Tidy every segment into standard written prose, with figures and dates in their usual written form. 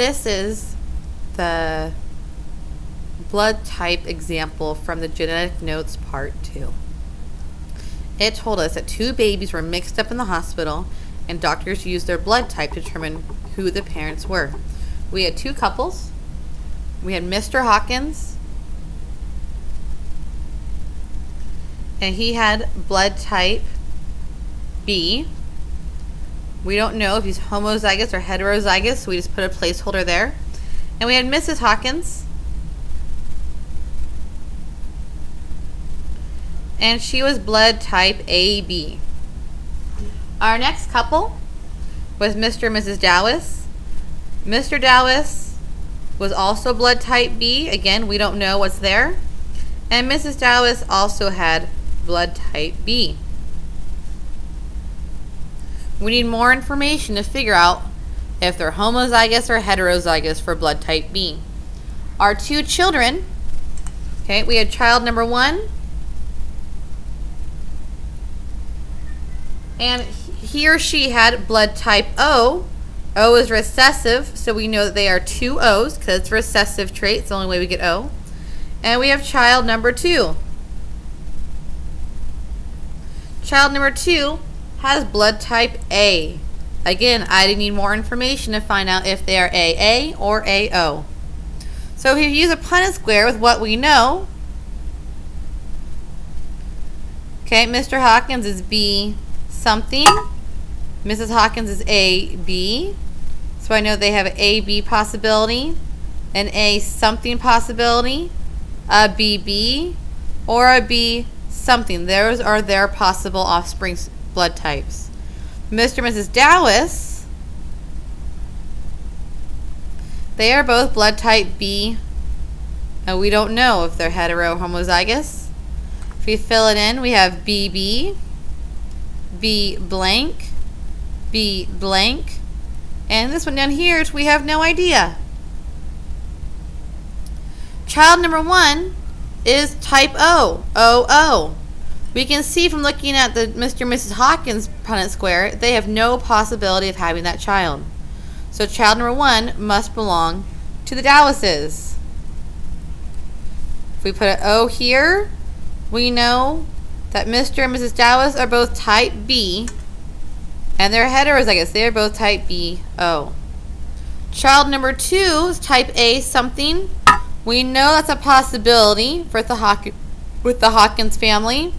This is the blood type example from the genetic notes part 2. It told us that 2 babies were mixed up in the hospital and doctors used their blood type to determine who the parents were. We had 2 couples. We had Mr. Hawkins, and he had blood type B. We don't know if he's homozygous or heterozygous, so we just put a placeholder there. And we had Mrs. Hawkins, and she was blood type AB. Our next couple was Mr. and Mrs. Dowis. Mr. Dowis was also blood type B. Again, we don't know what's there. And Mrs. Dowis also had blood type B. We need more information to figure out if they're homozygous or heterozygous for blood type B. Our 2 children, okay, we had child number 1, and he or she had blood type O. O is recessive, so we know that they are 2 O's because it's a recessive trait. It's the only way we get O. And we have child number 2. Child number 2 has blood type A. Again, I need more information to find out if they are AA or AO. So if you use a Punnett square with what we know, okay, Mr. Hawkins is B something, Mrs. Hawkins is AB, so I know they have an AB possibility, an A something possibility, a BB, or a B something. Those are their possible offspring blood types. Mr. and Mrs. Dowis, they are both blood type B, and we don't know if they're hetero or homozygous. If we fill it in, we have BB, B blank, B blank, and this one down here, we have no idea. Child number 1 is type O, OO. We can see from looking at the Mr. and Mrs. Hawkins Punnett square, they have no possibility of having that child. So child number 1 must belong to the Dowises. If we put an O here, we know that Mr. and Mrs. Dowis are both type B, and they're heterozygous. They are both type BO. Child number 2 is type A something. We know that's a possibility with the Hawkins family.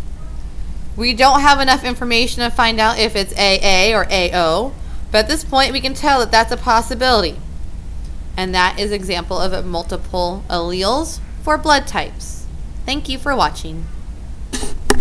We don't have enough information to find out if it's AA or AO, but at this point we can tell that that's a possibility. And that is an example of multiple alleles for blood types. Thank you for watching.